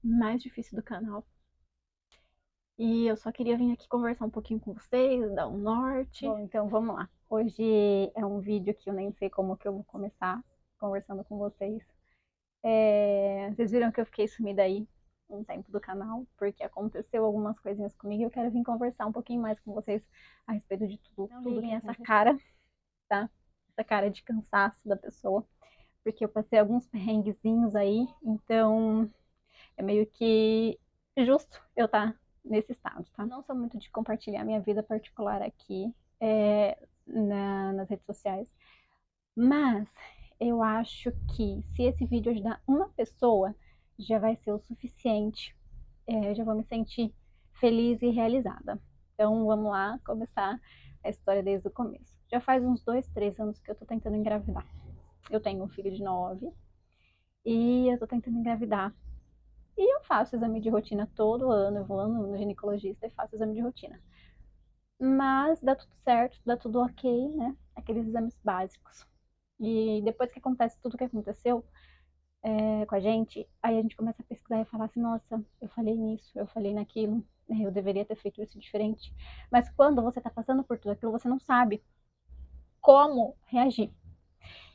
mais difícil do canal. E eu só queria vir aqui conversar um pouquinho com vocês, dar um norte. Bom, então vamos lá. Hoje é um vídeo que eu nem sei como que eu vou começar conversando com vocês. Vocês viram que eu fiquei sumida aí um tempo do canal, porque aconteceu algumas coisinhas comigo e eu quero vir conversar um pouquinho mais com vocês a respeito de tudo. Não liguem essa cara, tá? Essa cara de cansaço da pessoa, porque eu passei alguns perrenguezinhos aí, então é meio que justo eu estar nesse estado, tá? Não sou muito de compartilhar minha vida particular aqui nas redes sociais, mas eu acho que se esse vídeo ajudar uma pessoa, já vai ser o suficiente. Eu já vou me sentir feliz e realizada. Então vamos lá começar a história desde o começo. Já faz uns 2, 3 anos que eu tô tentando engravidar. Eu tenho um filho de 9 e eu tô tentando engravidar. E eu faço exame de rotina todo ano, eu vou no ginecologista e faço exame de rotina. Mas dá tudo certo, dá tudo ok, né? Aqueles exames básicos. E depois que acontece tudo o que aconteceu com a gente, aí a gente começa a pesquisar e falar assim, nossa, eu falei nisso, eu falei naquilo, eu deveria ter feito isso diferente. Mas quando você tá passando por tudo aquilo, você não sabe como reagir.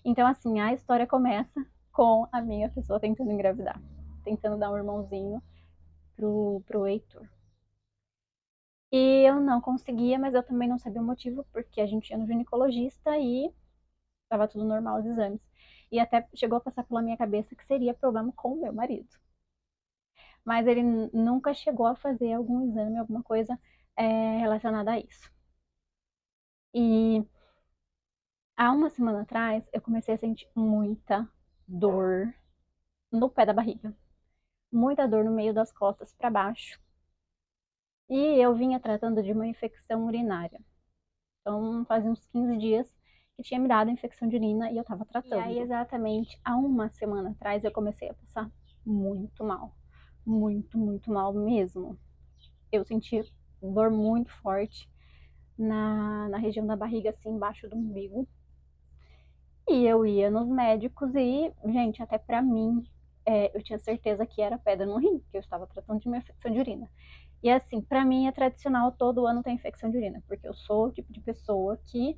Então, assim, a história começa com a minha pessoa tentando engravidar, tentando dar um irmãozinho pro Heitor. E eu não conseguia, mas eu também não sabia o motivo, porque a gente ia no ginecologista e estava tudo normal os exames. E até chegou a passar pela minha cabeça que seria problema com o meu marido. Mas ele nunca chegou a fazer algum exame, alguma coisa relacionada a isso. E há uma semana atrás, eu comecei a sentir muita dor no pé da barriga. Muita dor no meio das costas para baixo. E eu vinha tratando de uma infecção urinária. Então, fazia uns 15 dias que tinha me dado infecção de urina e eu tava tratando. E aí, exatamente há uma semana atrás, eu comecei a passar muito mal. Muito, muito mal mesmo. Eu senti dor muito forte na região da barriga, assim, embaixo do umbigo. E eu ia nos médicos e, gente, até pra mim, eu tinha certeza que era pedra no rim, que eu estava tratando de uma infecção de urina. E assim, pra mim é tradicional todo ano ter infecção de urina, porque eu sou o tipo de pessoa que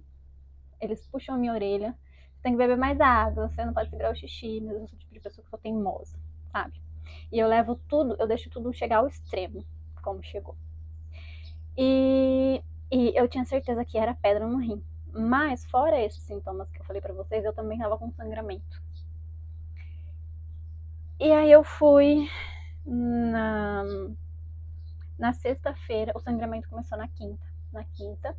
eles puxam a minha orelha, você tem que beber mais água, você não pode segurar o xixi, mas eu sou o tipo de pessoa que sou teimosa, sabe? E eu levo tudo, eu deixo tudo chegar ao extremo, como chegou. E, e eu tinha certeza que era pedra no rim. Mas, fora esses sintomas que eu falei pra vocês, eu também tava com sangramento. E aí eu fui na sexta-feira, o sangramento começou na quinta,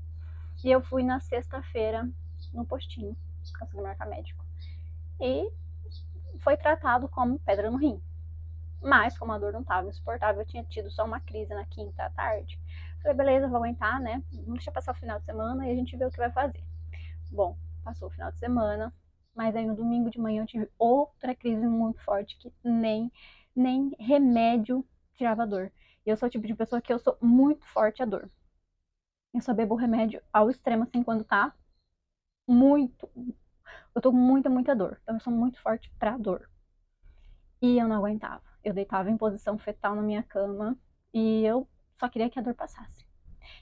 e eu fui na sexta-feira no postinho, consegui marcar médico. E foi tratado como pedra no rim. Mas, como a dor não estava insuportável, eu tinha tido só uma crise na quinta à tarde. Falei, beleza, vou aguentar, né? Vamos deixar passar o final de semana e a gente vê o que vai fazer. Bom, passou o final de semana, mas aí no domingo de manhã eu tive outra crise muito forte que nem remédio tirava a dor. E eu sou o tipo de pessoa que eu sou muito forte a dor. Eu só bebo remédio ao extremo, assim, quando tá muito. Eu tô com muita dor. Então eu sou muito forte pra dor. E eu não aguentava. Eu deitava em posição fetal na minha cama e eu só queria que a dor passasse.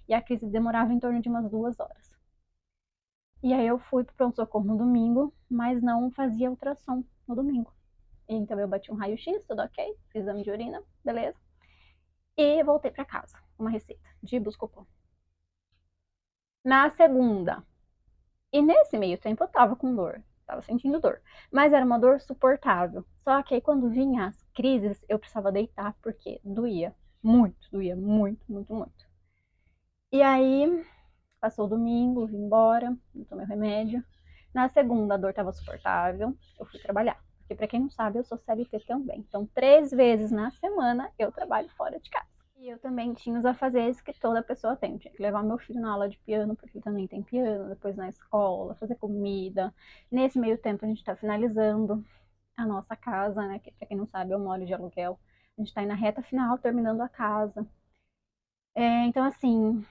E a crise demorava em torno de umas 2 horas. E aí eu fui pro pronto-socorro no domingo, mas não fazia ultrassom no domingo. Então eu bati um raio-x, tudo ok, fiz exame de urina, beleza. E voltei pra casa, uma receita de Buscopan. Na segunda, e nesse meio tempo eu tava com dor, tava sentindo dor, mas era uma dor suportável. Só que aí quando vinha as crises, eu precisava deitar porque doía muito. E aí passou o domingo, vim embora, tomei o remédio. Na segunda a dor tava suportável, eu fui trabalhar. Porque pra quem não sabe, eu sou CLT também. Então 3 vezes na semana eu trabalho fora de casa. E eu também tinha os afazeres que toda pessoa tem. Eu tinha que levar meu filho na aula de piano, porque ele também tem piano, depois na escola, fazer comida. Nesse meio tempo a gente tá finalizando a nossa casa, né? Que pra quem não sabe, eu moro de aluguel. A gente tá aí na reta final, terminando a casa. Então, assim,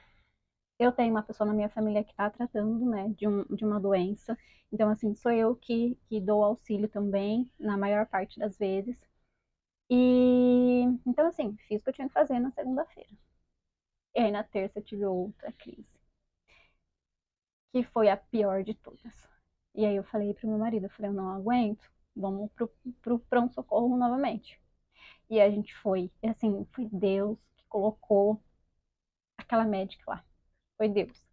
eu tenho uma pessoa na minha família que está tratando, né, de uma doença. Então, assim, sou eu que dou auxílio também, na maior parte das vezes. E Então, assim, fiz o que eu tinha que fazer na segunda-feira. E aí, na terça, eu tive outra crise, que foi a pior de todas. E aí, eu falei pro meu marido, eu falei, eu não aguento, vamos pro pronto-socorro novamente. E a gente foi, e assim, foi Deus que colocou aquela médica lá. Foi Deus.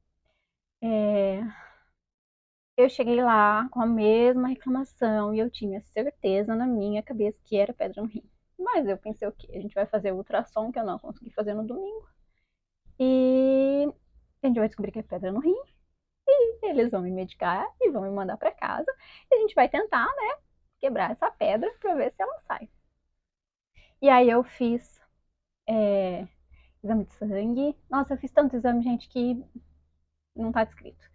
Eu cheguei lá com a mesma reclamação e eu tinha certeza na minha cabeça que era pedra no rim. Mas eu pensei o quê? A gente vai fazer ultrassom, que eu não consegui fazer no domingo. E a gente vai descobrir que é pedra no rim. E eles vão me medicar e vão me mandar para casa. E a gente vai tentar, né, quebrar essa pedra para ver se ela sai. E aí eu fiz exame de sangue. Nossa, eu fiz tanto exame, gente, que não tá descrito.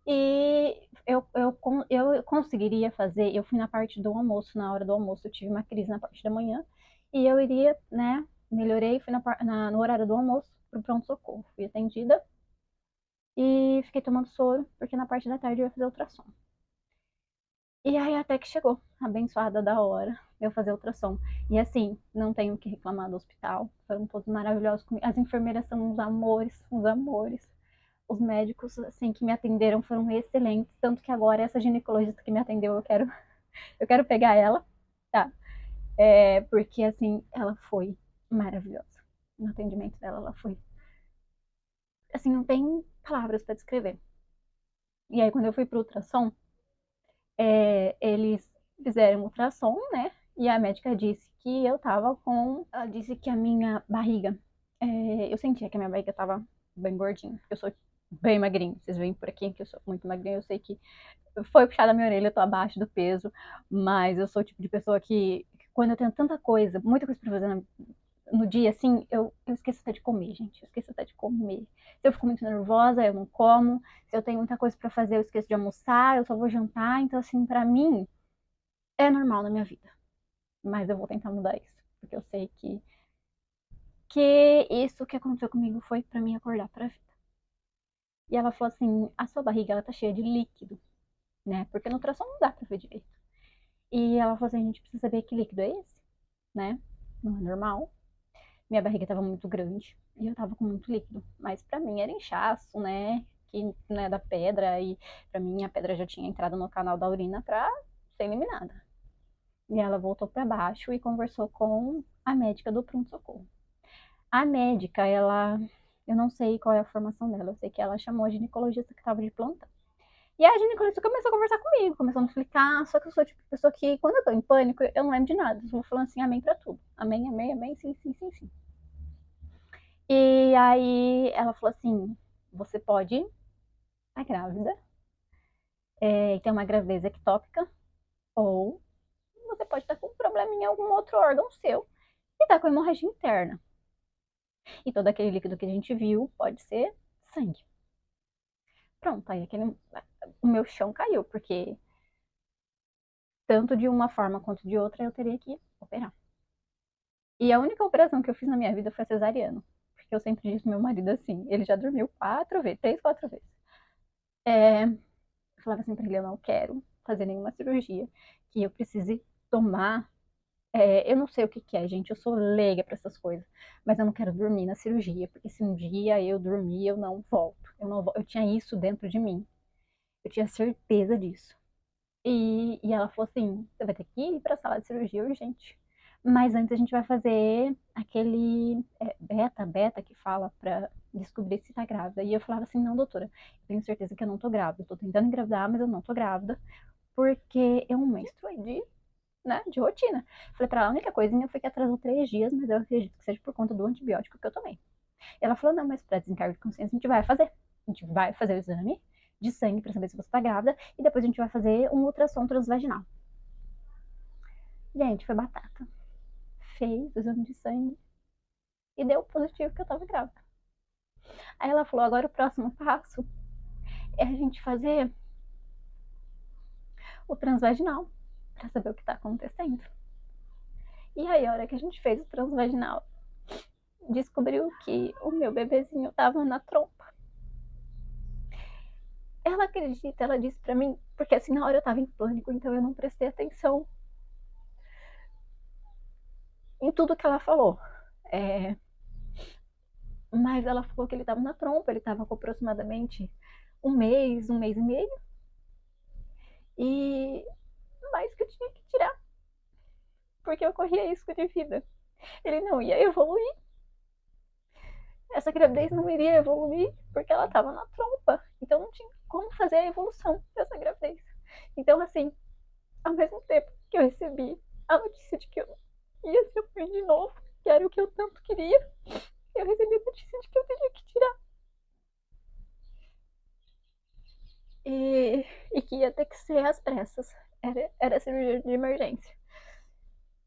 E eu conseguiria fazer, eu fui na parte do almoço, na hora do almoço, eu tive uma crise na parte da manhã, e eu iria, né, melhorei, fui no horário do almoço, pro pronto-socorro. Fui atendida e fiquei tomando soro, porque na parte da tarde eu ia fazer ultrassom. E aí até que chegou, abençoada da hora, eu fazer ultrassom. E assim, não tenho o que reclamar do hospital, foram todos maravilhosos comigo. As enfermeiras são uns amores, uns amores. Os médicos, assim, que me atenderam foram excelentes, tanto que agora essa ginecologista que me atendeu, eu quero pegar ela, tá? Porque, assim, ela foi maravilhosa. No atendimento dela, ela foi, assim, não tem palavras para descrever. E aí, quando eu fui pro ultrassom, eles fizeram ultrassom, né? E a médica disse que eu tava com... Ela disse que a minha barriga... eu sentia que a minha barriga tava bem gordinha, porque eu sou bem magrinha. Vocês veem por aqui que eu sou muito magrinha, eu sei que foi puxada a minha orelha, eu tô abaixo do peso, mas eu sou o tipo de pessoa que quando eu tenho tanta coisa, muita coisa pra fazer no dia, assim, eu esqueço até de comer, gente. Eu esqueço até de comer. Se eu fico muito nervosa, eu não como. Se eu tenho muita coisa pra fazer, eu esqueço de almoçar, eu só vou jantar. Então, assim, pra mim, é normal na minha vida. Mas eu vou tentar mudar isso. Porque eu sei que isso que aconteceu comigo foi pra mim acordar pra vida. E ela falou assim, a sua barriga, ela tá cheia de líquido, né? Porque no ultrassom não dá pra ver direito. E ela falou assim, a gente precisa saber que líquido é esse, né? Não é normal. Minha barriga estava muito grande e eu tava com muito líquido. Mas para mim era inchaço, né? Que né, da pedra. E para mim a pedra já tinha entrado no canal da urina para ser eliminada. E ela voltou para baixo e conversou com a médica do pronto-socorro. A médica, ela. Eu não sei qual é a formação dela, eu sei que ela chamou a ginecologista que estava de plantão. E a ginecologista começou a conversar comigo, começou a me explicar, só que eu sou tipo de pessoa que, quando eu tô em pânico, eu não lembro de nada. Eu vou falando assim, amém pra tudo. Amém, amém, amém, sim, sim, sim, sim. E aí ela falou assim: você pode estar grávida, e ter uma gravidez ectópica, ou você pode estar com um problema em algum outro órgão seu e estar com hemorragia interna. E todo aquele líquido que a gente viu pode ser sangue. Pronto, aí o meu chão caiu, porque tanto de uma forma quanto de outra eu teria que operar. E a única operação que eu fiz na minha vida foi a cesariana. Porque eu sempre disse pro meu marido assim, ele já dormiu 4 vezes, 3, 4 vezes. Eu falava assim pra ele, eu não quero fazer nenhuma cirurgia que eu precise tomar. Eu não sei o que é, gente, eu sou leiga pra essas coisas, mas eu não quero dormir na cirurgia, porque se um dia eu dormir, eu não volto. Eu tinha isso dentro de mim. Eu tinha certeza disso. E ela falou assim: você vai ter que ir pra sala de cirurgia urgente. Mas antes a gente vai fazer aquele beta que fala pra descobrir se tá grávida. E eu falava assim: não, doutora, eu tenho certeza que eu não tô grávida. Eu tô tentando engravidar, mas eu não tô grávida. Porque eu menstruei de rotina. Falei pra ela, a única coisinha foi que atrasou 3 dias, mas eu acredito que seja por conta do antibiótico que eu tomei. Ela falou, não, mas pra desencargo de consciência a gente vai fazer. A gente vai fazer o exame de sangue pra saber se você tá grávida e depois a gente vai fazer um ultrassom transvaginal. Gente, foi batata. Fez o exame de sangue e deu positivo que eu tava grávida. Aí ela falou, agora o próximo passo é a gente fazer o transvaginal pra saber o que tá acontecendo. E aí, a hora que a gente fez o transvaginal, descobriu que o meu bebezinho tava na trompa. Ela acredita, ela disse pra mim, porque assim, na hora eu tava em pânico, então eu não prestei atenção em tudo que ela falou. Mas ela falou que ele tava na trompa, ele tava com aproximadamente um mês e meio. E mais que eu tinha que tirar, porque eu corria risco de vida. Ele não ia evoluir. Essa gravidez não iria evoluir porque ela estava na trompa. Então não tinha como fazer a evolução dessa gravidez. Então, assim, ao mesmo tempo que eu recebi a notícia de que eu ia ser mãe de novo, que era o que eu tanto queria, eu recebi a notícia de que eu teria que tirar. E que ia ter que ser às pressas. Era cirurgia de emergência.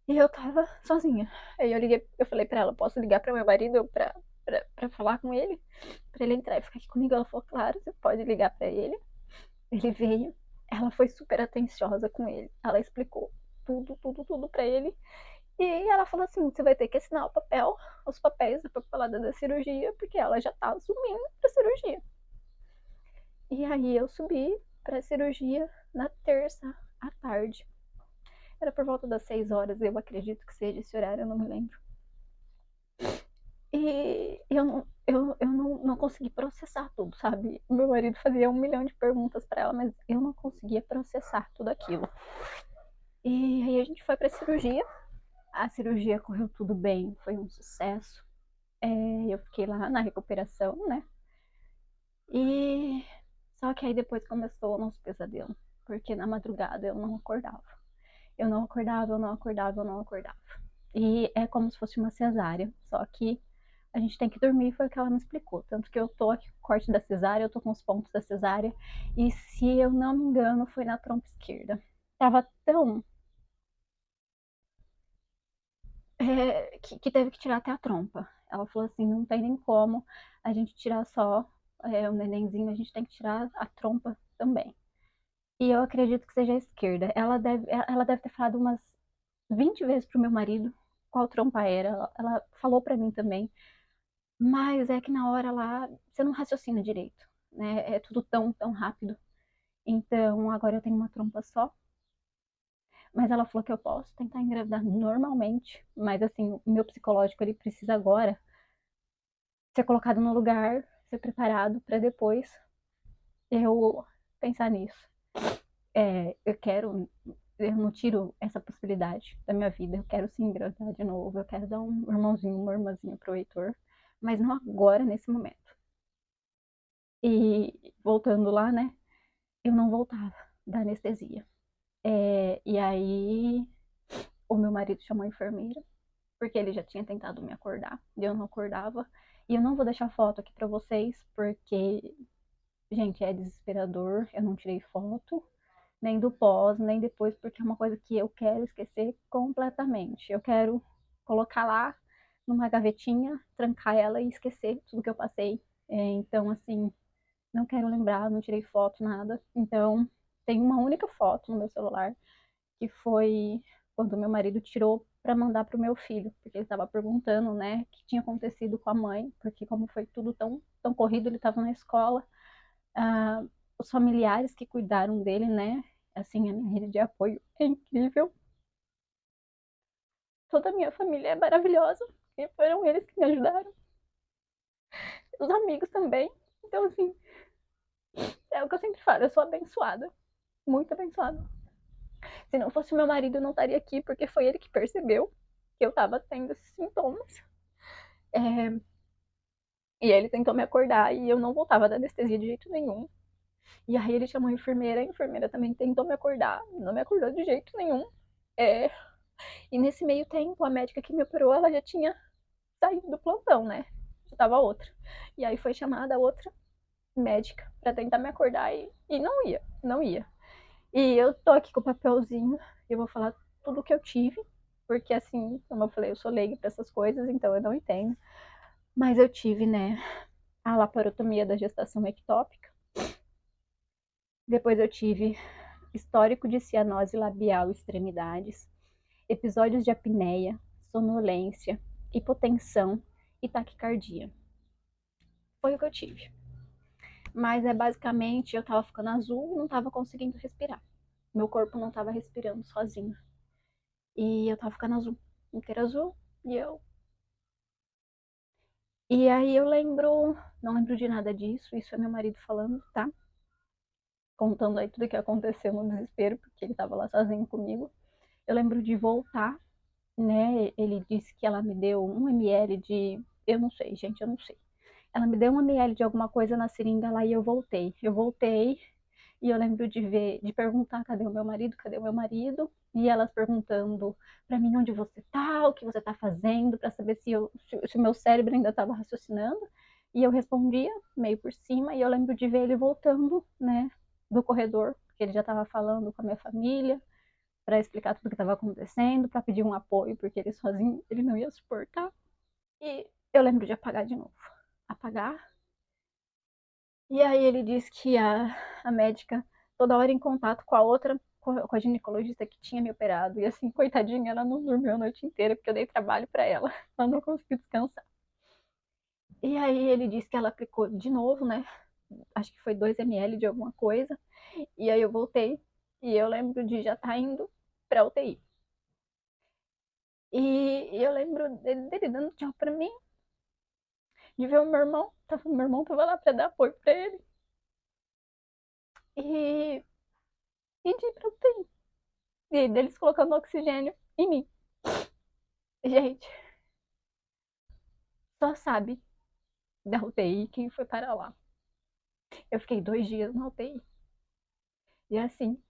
E eu tava sozinha. Aí eu falei pra ela, posso ligar pra meu marido pra falar com ele? Pra ele entrar e ficar aqui comigo? Ela falou, claro, você pode ligar pra ele. Ele veio, ela foi super atenciosa com ele. Ela explicou tudo pra ele. E ela falou assim, você vai ter que assinar o papel, os papéis da papelada da cirurgia, porque ela já tá assumindo pra cirurgia. E aí eu subi pra cirurgia na terça à tarde. Era por volta das 6 horas, eu acredito que seja esse horário, eu não me lembro. E eu não consegui processar tudo, sabe? Meu marido fazia 1 milhão de perguntas para ela, mas eu não conseguia processar tudo aquilo. E aí a gente foi pra cirurgia. A cirurgia correu tudo bem, foi um sucesso. Eu fiquei lá na recuperação, né? E só que aí depois começou o nosso pesadelo, porque na madrugada eu não acordava. Eu não acordava, eu não acordava, eu não acordava. E é como se fosse uma cesárea, só que a gente tem que dormir, foi o que ela me explicou. Tanto que eu tô aqui com o corte da cesárea, eu tô com os pontos da cesárea, e se eu não me engano, foi na trompa esquerda. Tava tão. Que teve que tirar até a trompa. Ela falou assim: não tem nem como a gente tirar só o nenenzinho, a gente tem que tirar a trompa também. E eu acredito que seja a esquerda. Ela deve ter falado umas 20 vezes pro meu marido qual trompa era. Ela falou pra mim também. Mas é que na hora lá, você não raciocina direito, né? É tudo tão rápido. Então, agora eu tenho uma trompa só. Mas ela falou que eu posso tentar engravidar normalmente. Mas, assim, o meu psicológico, ele precisa agora ser colocado no lugar, ser preparado para depois eu pensar nisso. Eu não tiro essa possibilidade da minha vida. Eu quero sim engravidar de novo. Eu quero dar um irmãozinho, uma irmãzinha pro Heitor. Mas não agora, nesse momento. E voltando lá, né? Eu não voltava da anestesia. E aí o meu marido chamou a enfermeira, porque ele já tinha tentado me acordar, e eu não acordava. E eu não vou deixar foto aqui pra vocês, porque, gente, é desesperador. Eu não tirei foto, nem do pós, nem depois, porque é uma coisa que eu quero esquecer completamente. Eu quero colocar lá numa gavetinha, trancar ela e esquecer tudo que eu passei. Então, assim, não quero lembrar, não tirei foto, nada. Então, tem uma única foto no meu celular, que foi quando meu marido tirou para mandar pro meu filho, porque ele estava perguntando, né, o que tinha acontecido com a mãe, porque como foi tudo tão corrido, ele estava na escola. Ah, os familiares que cuidaram dele, né, assim, a minha rede de apoio é incrível. Toda a minha família é maravilhosa, e foram eles que me ajudaram. Os amigos também. Então, assim, é o que eu sempre falo, eu sou abençoada, muito abençoada. Se não fosse meu marido, eu não estaria aqui, porque foi ele que percebeu que eu estava tendo esses sintomas. É, e ele tentou me acordar e eu não voltava da anestesia de jeito nenhum. E aí ele chamou a enfermeira também tentou me acordar, não me acordou de jeito nenhum. É, e nesse meio tempo, a médica que me operou, ela já tinha saído do plantão, né? Já tava outra. E aí foi chamada outra médica para tentar me acordar e não ia, não ia. E eu tô aqui com o papelzinho, eu vou falar tudo que eu tive, porque assim, como eu falei, eu sou leiga para essas coisas, então eu não entendo. Mas eu tive, né, a laparotomia da gestação ectópica. Depois eu tive histórico de cianose labial extremidades, episódios de apneia, sonolência, hipotensão e taquicardia. Foi o que eu tive. Mas é basicamente, eu tava ficando azul, não tava conseguindo respirar. Meu corpo não tava respirando sozinho. E eu tava ficando azul, inteira azul, e eu E aí eu lembro, não lembro de nada disso, isso é meu marido falando, tá? Contando aí tudo que aconteceu no desespero, porque ele tava lá sozinho comigo. Eu lembro de voltar, né? Ele disse que ela me deu 1 ml de. Eu não sei, gente, eu não sei. Ela me deu 1 ml de alguma coisa na seringa lá e eu voltei. Eu voltei e eu lembro de ver, de perguntar cadê o meu marido, cadê o meu marido? E elas perguntando pra mim onde você tá, o que você tá fazendo, pra saber se o meu cérebro ainda tava raciocinando. E eu respondia meio por cima e eu lembro de ver ele voltando, né, do corredor, porque ele já tava falando com a minha família para explicar tudo o que estava acontecendo, para pedir um apoio, porque ele sozinho ele não ia suportar. E eu lembro de apagar de novo. Apagar. E aí ele disse que a médica, toda hora em contato com a outra, com a ginecologista que tinha me operado. E assim, coitadinha, ela não dormiu a noite inteira, porque eu dei trabalho para ela. Ela não conseguiu descansar. E aí ele disse que ela aplicou de novo, né? Acho que foi 2 ml de alguma coisa. E aí eu voltei. E eu lembro de já estar tá indo pra UTI. E eu lembro dele dando tchau pra mim, de ver o meu irmão. O meu irmão tava lá pra dar apoio pra ele. E, e de ir pra UTI. E deles colocando oxigênio em mim. Gente, só sabe da UTI quem foi para lá. Eu fiquei 2 dias na UTI. E assim,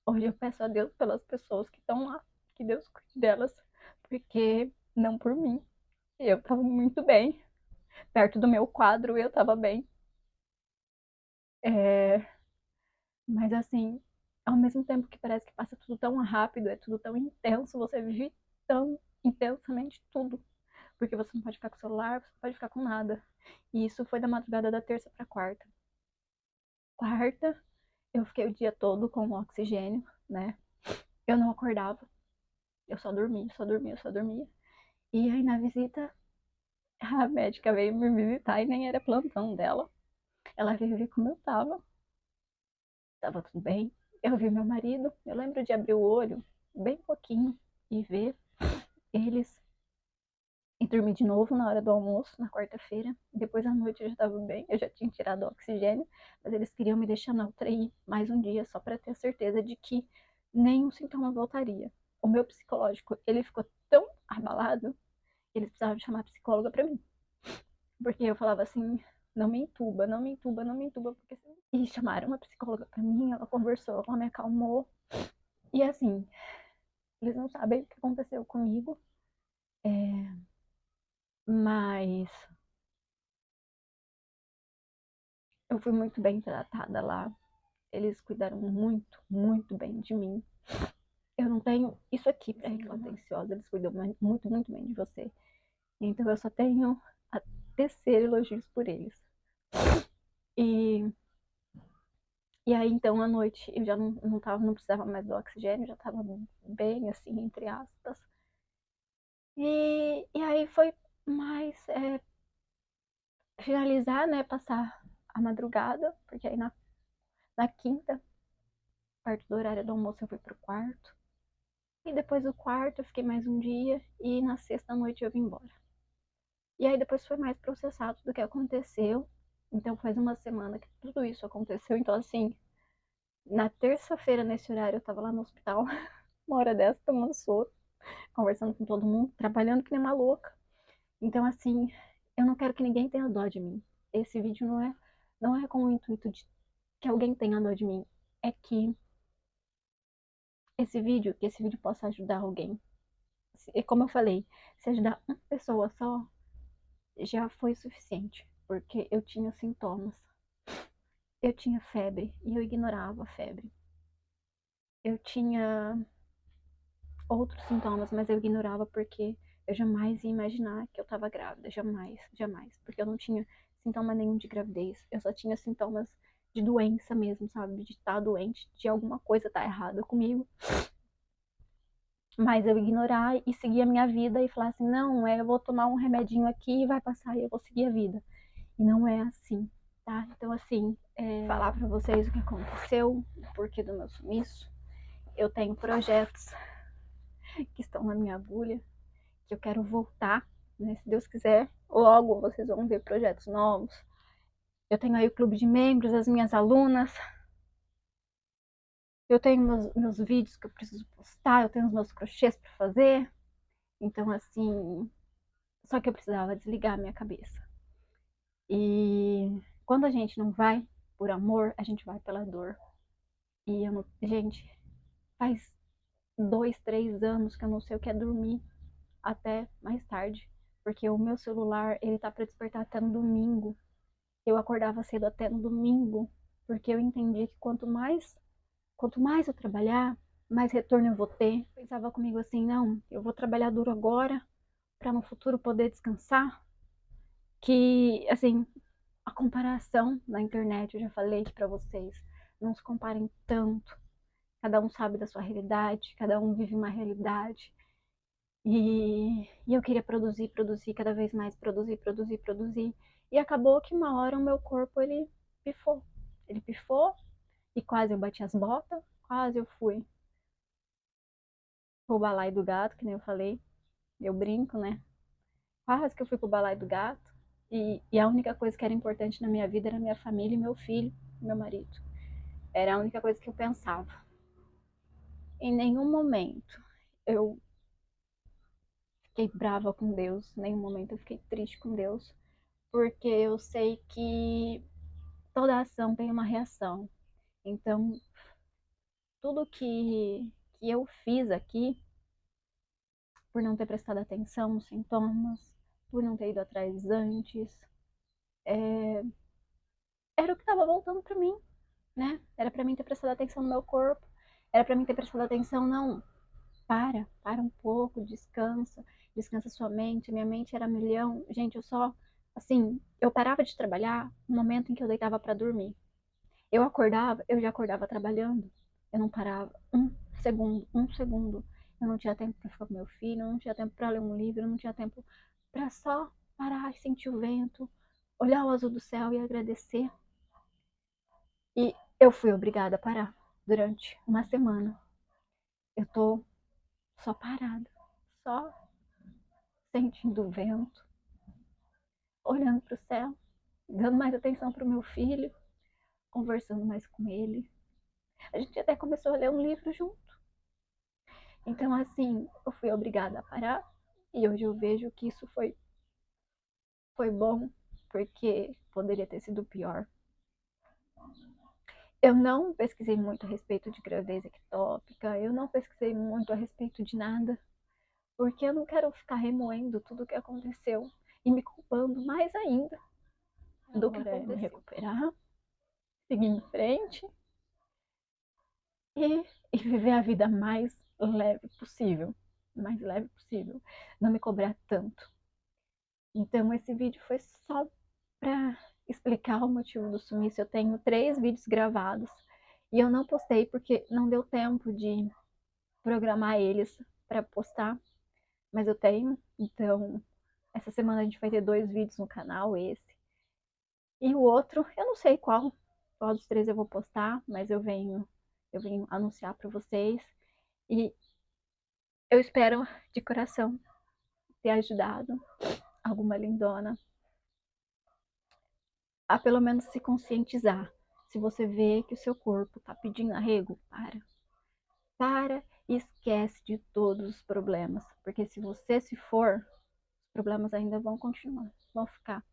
hoje eu peço a Deus pelas pessoas que estão lá. Que Deus cuide delas. Porque não por mim. Eu tava muito bem. Perto do meu quadro eu tava bem. É, mas assim, ao mesmo tempo que parece que passa tudo tão rápido, é tudo tão intenso, você vive tão intensamente tudo. Porque você não pode ficar com o celular, você não pode ficar com nada. E isso foi da madrugada da terça pra quarta. Quarta, eu fiquei o dia todo com o oxigênio, né? Eu não acordava. Eu só dormia, só dormia, só dormia. E aí na visita, a médica veio me visitar e nem era plantão dela. Ela veio ver como eu tava. Tava tudo bem. Eu vi meu marido. Eu lembro de abrir o olho bem pouquinho e ver eles. E dormi de novo na hora do almoço, na quarta-feira. Depois à noite eu já estava bem, eu já tinha tirado o oxigênio, mas eles queriam me deixar na UTI mais um dia, só para ter certeza de que nenhum sintoma voltaria. O meu psicológico, ele ficou tão abalado, que eles precisavam chamar a psicóloga para mim. Porque eu falava assim, não me entuba, não me entuba, não me entuba. Porque... E chamaram uma psicóloga para mim, ela conversou, ela me acalmou. E assim, eles não sabem o que aconteceu comigo, mas eu fui muito bem tratada lá. Eles cuidaram muito, muito bem de mim. Eu não tenho isso aqui pra reclamar atenciosa. Eles cuidam muito, muito bem de você. Então eu só tenho a tecer elogios por eles. E, e aí então à noite eu já não precisava mais do oxigênio, já tava bem assim, entre aspas. E aí foi mais finalizar, né? Passar a madrugada, porque aí na quinta, perto do horário do almoço, eu fui pro quarto. E depois do quarto eu fiquei mais um dia e na sexta noite eu vim embora. E aí depois foi mais processado do que aconteceu. Então faz uma semana que tudo isso aconteceu. Então assim, na terça-feira nesse horário eu tava lá no hospital, uma hora dessa tomando soro, conversando com todo mundo, trabalhando que nem uma louca. Então assim, eu não quero que ninguém tenha dó de mim. Esse vídeo não é com o intuito de que alguém tenha dó de mim. É que que esse vídeo possa ajudar alguém. E como eu falei, se ajudar uma pessoa só, já foi suficiente, porque eu tinha sintomas. Eu tinha febre e eu ignorava a febre. Eu tinha outros sintomas, mas eu ignorava porque eu jamais ia imaginar que eu estava grávida. Jamais, jamais. Porque eu não tinha sintoma nenhum de gravidez. Eu só tinha sintomas de doença mesmo, sabe? De estar doente, de alguma coisa estar errada comigo. Mas eu ignorar e seguir a minha vida e falar assim, não, eu vou tomar um remedinho aqui e vai passar e eu vou seguir a vida. E não é assim, tá? Então, assim, falar pra vocês o que aconteceu, o porquê do meu sumiço. Eu tenho projetos que estão na minha agulha, que eu quero voltar, né? Se Deus quiser, logo vocês vão ver projetos novos. Eu tenho aí o clube de membros, as minhas alunas. Eu tenho meus vídeos que eu preciso postar, eu tenho os meus crochês para fazer. Então, assim, só que eu precisava desligar a minha cabeça. E quando a gente não vai por amor, a gente vai pela dor. E eu não... Gente, faz 2, 3 anos que eu não sei o que é dormir até mais tarde. Porque o meu celular, ele tá para despertar até no domingo. Eu acordava cedo até no domingo, porque eu entendi que quanto mais eu trabalhar, mais retorno eu vou ter. Eu pensava comigo assim, não, eu vou trabalhar duro agora, para no futuro poder descansar. Que, assim, a comparação na internet, eu já falei para vocês, não se comparem tanto. Cada um sabe da sua realidade, cada um vive uma realidade. E eu queria produzir cada vez mais, produzir. E acabou que uma hora o meu corpo, ele pifou. Ele pifou e quase eu bati as botas, quase eu fui pro balaio do gato, que nem eu falei. Eu brinco, né? Quase que eu fui pro balaio do gato. E a única coisa que era importante na minha vida era minha família e meu filho, meu marido. Era a única coisa que eu pensava. Em nenhum momento eu fiquei brava com Deus, em nenhum momento eu fiquei triste com Deus, porque eu sei que toda ação tem uma reação. Então, tudo que eu fiz aqui, por não ter prestado atenção nos sintomas, por não ter ido atrás antes, era o que estava voltando para mim, né? Era para mim ter prestado atenção no meu corpo, era para mim ter prestado atenção, não, para um pouco, descansa sua mente. Minha mente era milhão. Gente, assim, eu parava de trabalhar no momento em que eu deitava para dormir. Eu acordava, eu já acordava trabalhando. Eu não parava um segundo. Eu não tinha tempo para ficar com meu filho, eu não tinha tempo para ler um livro, eu não tinha tempo para só parar e sentir o vento, olhar o azul do céu e agradecer. E eu fui obrigada a parar durante uma semana. Eu tô só parada, só sentindo o vento, olhando para o céu, dando mais atenção para o meu filho, conversando mais com ele. A gente até começou a ler um livro junto. Então, assim, eu fui obrigada a parar e hoje eu vejo que isso foi bom, porque poderia ter sido pior. Eu não pesquisei muito a respeito de gravidez ectópica, eu não pesquisei muito a respeito de nada, porque eu não quero ficar remoendo tudo o que aconteceu e me culpando mais ainda do que aconteceu. Me recuperar, seguir em frente e viver a vida mais leve possível. Mais leve possível. Não me cobrar tanto. Então esse vídeo foi só para explicar o motivo do sumiço. Eu tenho 3 vídeos gravados e eu não postei porque não deu tempo de programar eles para postar, mas eu tenho. Então essa semana a gente vai ter 2 vídeos no canal, esse e o outro, eu não sei qual dos 3 eu vou postar, mas eu venho anunciar para vocês e eu espero de coração ter ajudado alguma lindona a pelo menos se conscientizar. Se você vê que o seu corpo está pedindo arrego, para e esquece de todos os problemas, porque se você se for, os problemas ainda vão continuar, vão ficar.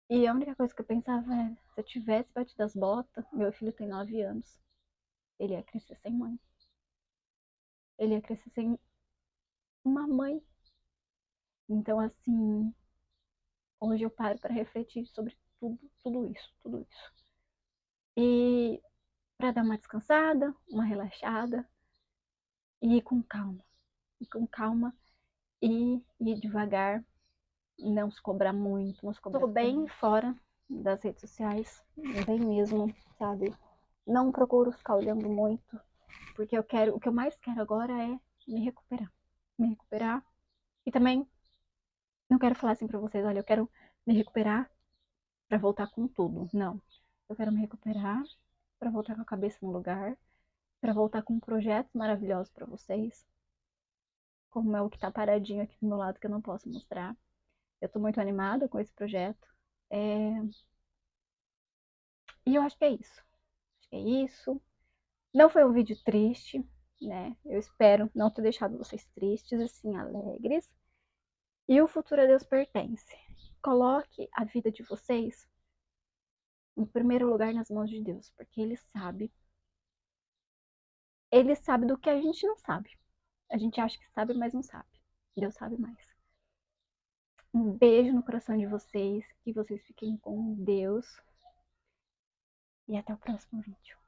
E a única coisa que eu pensava é, se eu tivesse batido as botas, meu filho tem 9 anos, ele ia crescer sem mãe. Ele ia crescer sem uma mãe. Então, assim, hoje eu paro para refletir sobre tudo isso. E para dar uma descansada, uma relaxada e ir com calma. Ir com calma e ir devagar, não se cobrar muito, não se cobrar. Tô bem fora das redes sociais, bem mesmo, sabe? Não procuro ficar olhando muito, porque o que eu mais quero agora é me recuperar. Me recuperar. E também não quero falar assim pra vocês, olha, eu quero me recuperar pra voltar com tudo. Não. Eu quero me recuperar pra voltar com a cabeça no lugar, pra voltar com projetos maravilhosos pra vocês. como é o que tá paradinho aqui do meu lado que eu não posso mostrar. Eu tô muito animada com esse projeto. E eu acho que é isso. Acho que é isso. Não foi um vídeo triste, né? Eu espero não ter deixado vocês tristes, assim, alegres. E o futuro a Deus pertence. Coloque a vida de vocês em primeiro lugar nas mãos de Deus, porque Ele sabe. Ele sabe do que a gente não sabe. A gente acha que sabe, mas não sabe. Deus sabe mais. Um beijo no coração de vocês, que vocês fiquem com Deus. E até o próximo vídeo.